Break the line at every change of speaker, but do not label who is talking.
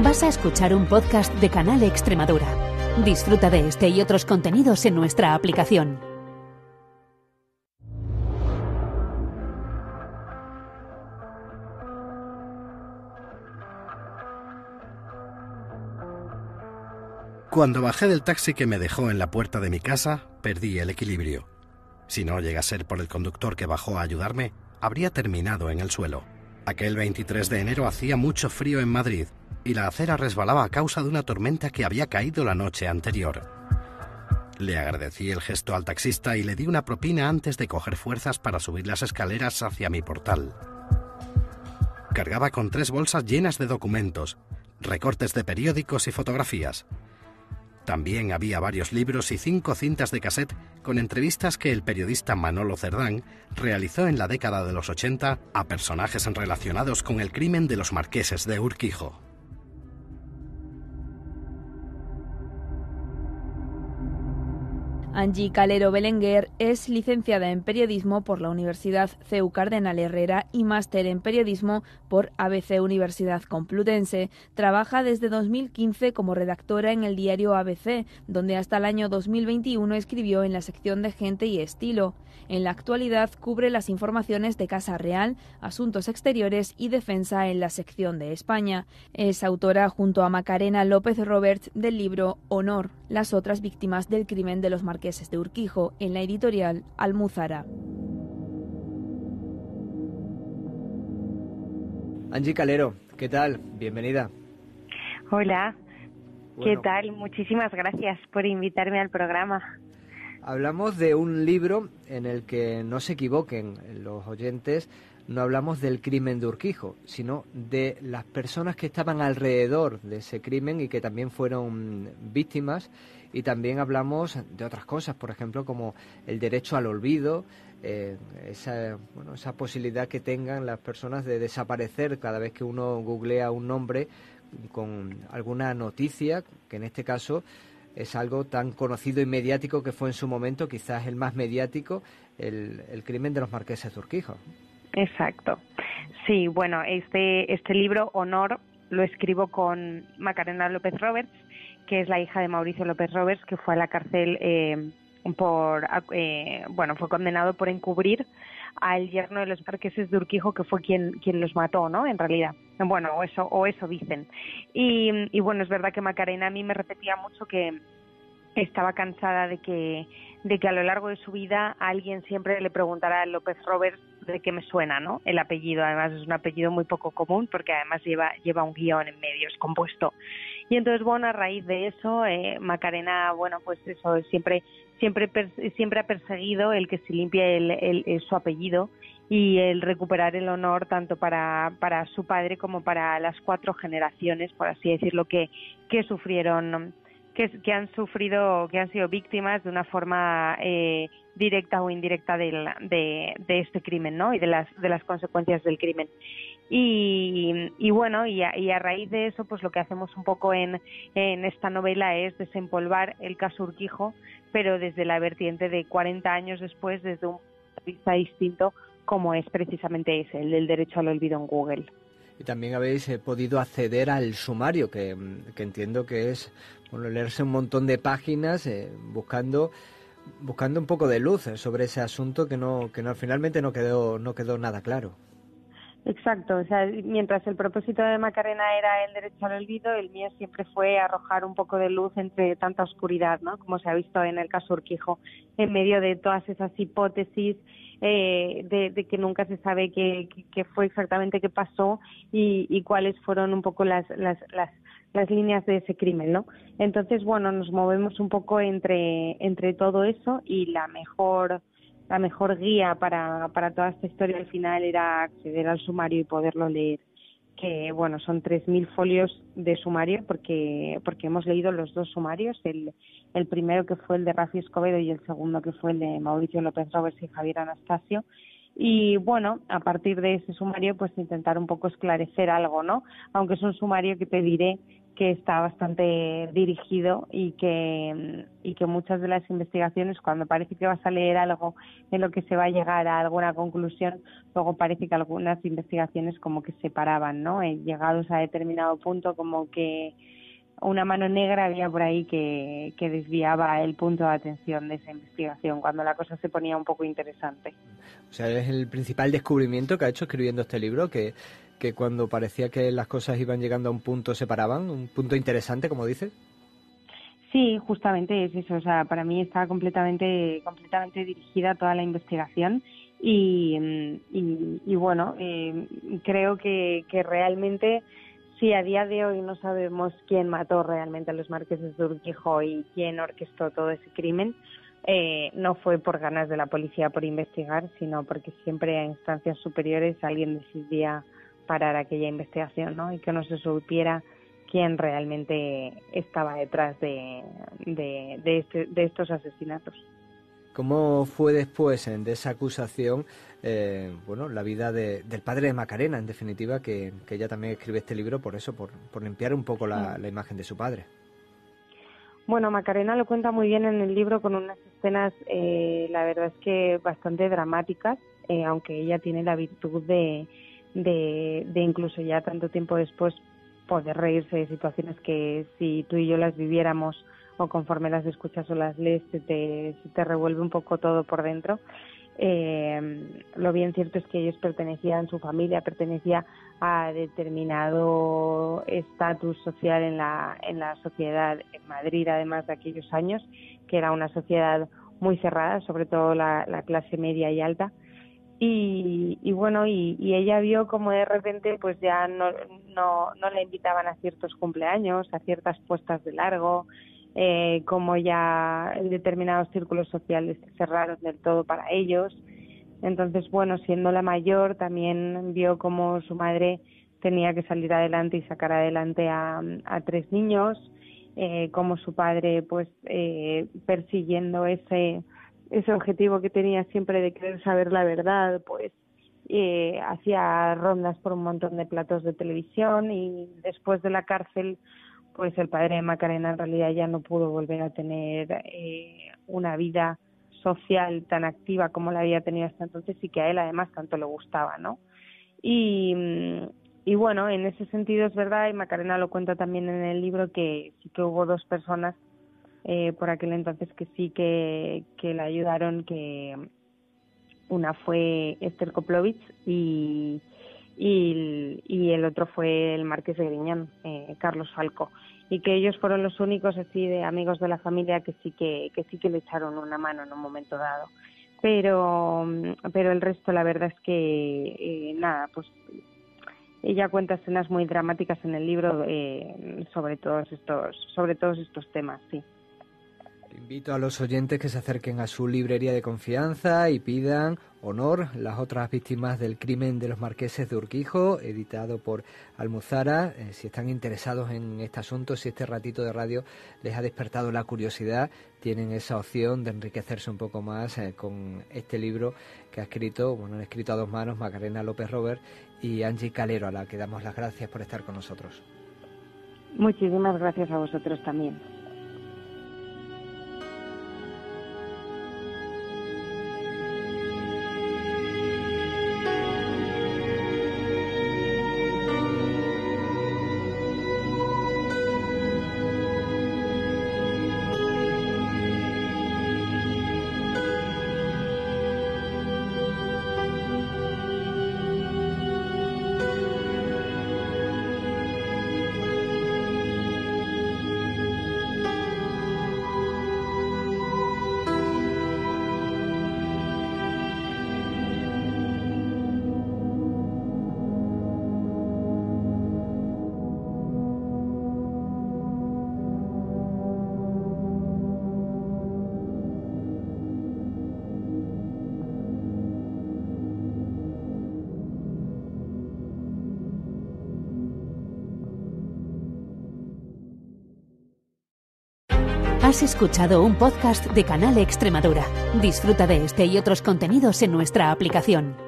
Vas a escuchar un podcast de Canal Extremadura. Disfruta de este y otros contenidos en nuestra aplicación.
Cuando bajé del taxi que me dejó en la puerta de mi casa, perdí el equilibrio. Si no llega a ser por el conductor que bajó a ayudarme, habría terminado en el suelo. Aquel 23 de enero hacía mucho frío en Madrid y la acera resbalaba a causa de una tormenta que había caído la noche anterior. Le agradecí el gesto al taxista y le di una propina antes de coger fuerzas para subir las escaleras hacia mi portal. Cargaba con 3 bolsas llenas de documentos, recortes de periódicos y fotografías. También había varios libros y 5 cintas de cassette con entrevistas que el periodista Manolo Cerdán realizó en la década de los 80 a personajes relacionados con el crimen de los marqueses de Urquijo.
Angie Calero Belenguer es licenciada en Periodismo por la Universidad CEU Cardenal Herrera y máster en Periodismo por ABC Universidad Complutense. Trabaja desde 2015 como redactora en el diario ABC, donde hasta el año 2021 escribió en la sección de Gente y Estilo. En la actualidad cubre las informaciones de Casa Real, Asuntos Exteriores y Defensa en la sección de España. Es autora junto a Macarena López Roberts del libro Honor, las otras víctimas del crimen de los marqueses de Urquijo, en la editorial Almuzara.
Angie Calero, ¿qué tal? Bienvenida.
Hola,
Bueno,
¿qué tal? Muchísimas gracias por invitarme al programa.
hablamos de un libro en el que, no se equivoquen los oyentes, no hablamos del crimen de Urquijo, sino de las personas que estaban alrededor de ese crimen y que también fueron víctimas, y también hablamos de otras cosas, por ejemplo, como el derecho al olvido, esa posibilidad que tengan las personas de desaparecer cada vez que uno googlea un nombre con alguna noticia, que en este caso es algo tan conocido y mediático que fue en su momento, quizás el más mediático, el crimen de los marqueses de Urquijo.
Exacto. Sí, bueno, este libro, Honor, lo escribo con Macarena López Roberts, que es la hija de Mauricio López Roberts, que fue a la cárcel fue condenado por encubrir al yerno de los marqueses de Urquijo, que fue quien los mató, ¿no? En realidad. Bueno, o eso dicen. Y bueno, es verdad que Macarena a mí me repetía mucho que estaba cansada de que a lo largo de su vida alguien siempre le preguntara a López Roberts de qué me suena, ¿no? El apellido, además es un apellido muy poco común porque además lleva un guión en medio, es compuesto. Y entonces, bueno, a raíz de eso, Macarena, bueno, pues eso, siempre ha perseguido el que se limpie su apellido y el recuperar el honor tanto para su padre como para las 4 generaciones, por así decirlo, que sufrieron, que han sufrido, que han sido víctimas de una forma directa o indirecta de este crimen, ¿no? Y de las consecuencias del crimen. Y bueno, y a raíz de eso, pues lo que hacemos un poco en esta novela es desempolvar el caso Urquijo, pero desde la vertiente de 40 años después, desde un punto de vista distinto, como es precisamente ese, el del derecho al olvido en Google.
Y también habéis podido acceder al sumario, que entiendo que es leerse un montón de páginas buscando un poco de luz sobre ese asunto que finalmente no quedó nada claro.
Exacto, o sea, mientras el propósito de Macarena era el derecho al olvido, el mío siempre fue arrojar un poco de luz entre tanta oscuridad, ¿no? Como se ha visto en el caso Urquijo, en medio de todas esas hipótesis de que nunca se sabe qué fue exactamente qué pasó y cuáles fueron un poco las líneas de ese crimen, ¿no? Entonces, bueno, nos movemos un poco entre todo eso y la mejor guía para toda esta historia al final era acceder al sumario y poderlo leer, que bueno, son 3.000 folios de sumario porque hemos leído los 2 sumarios, el primero que fue el de Rafi Escobedo y el segundo que fue el de Mauricio López Roberts y Javier Anastasio. Y bueno, a partir de ese sumario pues intentar un poco esclarecer algo, ¿no? Aunque es un sumario que te diré está bastante dirigido y que muchas de las investigaciones, cuando parece que vas a leer algo en lo que se va a llegar a alguna conclusión, luego parece que algunas investigaciones como que se paraban, ¿no? Llegados a determinado punto, como que una mano negra había por ahí que desviaba el punto de atención de esa investigación, cuando la cosa se ponía un poco interesante.
O sea, es el principal descubrimiento que ha hecho escribiendo este libro, que cuando parecía que las cosas iban llegando a un punto se paraban, un punto interesante, como dices.
Sí, justamente es eso. O sea, para mí está completamente dirigida toda la investigación y bueno, creo que realmente, si a día de hoy no sabemos quién mató realmente a los marqueses de Urquijo y quién orquestó todo ese crimen, no fue por ganas de la policía por investigar, sino porque siempre a instancias superiores alguien decidía parar aquella investigación, ¿no? Y que no se supiera quién realmente estaba detrás de estos asesinatos.
¿Cómo fue después de esa acusación, la vida del padre de Macarena, en definitiva, que ella también escribe este libro por eso, por limpiar un poco la imagen de su padre?
Bueno, Macarena lo cuenta muy bien en el libro con unas escenas, la verdad es que bastante dramáticas, aunque ella tiene la virtud de incluso ya tanto tiempo después poder reírse de situaciones que si tú y yo las viviéramos o conforme las escuchas o las lees se te revuelve un poco todo por dentro. Lo bien cierto es que ellos su familia pertenecía a determinado estatus social en la sociedad en Madrid, además de aquellos años, que era una sociedad muy cerrada, sobre todo la clase media y alta. Y bueno, y ella vio como de repente pues ya no le invitaban a ciertos cumpleaños, a ciertas puestas de largo, como ya en determinados círculos sociales se cerraron del todo para ellos. Entonces, bueno, siendo la mayor, también vio como su madre tenía que salir adelante y sacar adelante a 3 niños, como su padre pues persiguiendo ese objetivo que tenía siempre de querer saber la verdad, pues hacía rondas por un montón de platos de televisión, y después de la cárcel pues el padre de Macarena en realidad ya no pudo volver a tener una vida social tan activa como la había tenido hasta entonces, y que a él además tanto le gustaba, ¿no? Y bueno, en ese sentido es verdad, y Macarena lo cuenta también en el libro, que sí que hubo 2 personas por aquel entonces que sí que la ayudaron, que una fue Esther Koplovich y el otro fue el marqués de Griñán, Carlos Falco, y que ellos fueron los únicos así de amigos de la familia que sí que le echaron una mano en un momento dado, pero el resto la verdad es que nada, pues ella cuenta escenas muy dramáticas en el libro sobre todos estos temas, sí.
Invito a los oyentes que se acerquen a su librería de confianza y pidan Honor, las otras víctimas del crimen de los marqueses de Urquijo, editado por Almuzara. Si están interesados en este asunto, si este ratito de radio les ha despertado la curiosidad, tienen esa opción de enriquecerse un poco más con este libro que han escrito a 2 manos Macarena López Robert y Angie Calero, a la que damos las gracias por estar con nosotros.
Muchísimas gracias a vosotros también.
Has escuchado un podcast de Canal Extremadura. Disfruta de este y otros contenidos en nuestra aplicación.